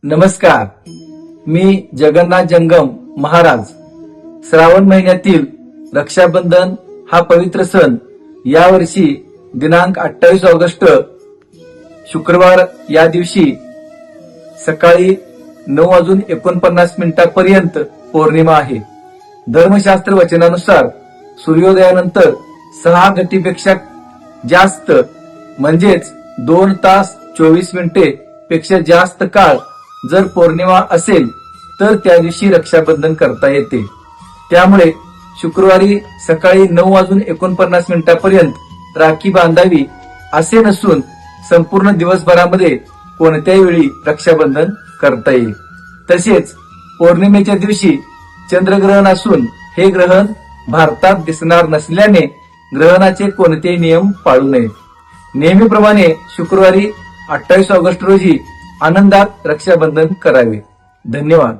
नमस्कार, मी जगन्नाथ जंगम महाराज. श्रावण महिन्यातील रक्षाबंधन हा पवित्र सण यावर्षी दिनांक 28 ऑगस्ट शुक्रवार या दिवशी सकाळी 9:49 पर्यंत पौर्णिमा आहे. धर्मशास्त्र वचनानुसार सूर्योदयानंतर 6 घटीपेक्षा जास्त म्हणजेच 2 तास 24 मिनिटे पेक्षा जास्त काळ जर पौर्णिमा असेल तर त्या दिवशी रक्षाबंधन करता येते. त्यामुळे शुक्रवारी सकाळी 9:49 पर्यंत राखी बांधावी असे नसून संपूर्ण दिवसभरामध्ये कोणत्याही वेळी रक्षाबंधन करता येईल. तसेच पौर्णिमेच्या दिवशी चंद्रग्रहण असून हे ग्रहण भारतात दिसणार नसल्याने ग्रहणाचे कोणतेही नियम पाळू नयेत. नेहमीप्रमाणे शुक्रवारी 28 ऑगस्ट रोजी आनंदात रक्षाबंधन करावे. धन्यवाद.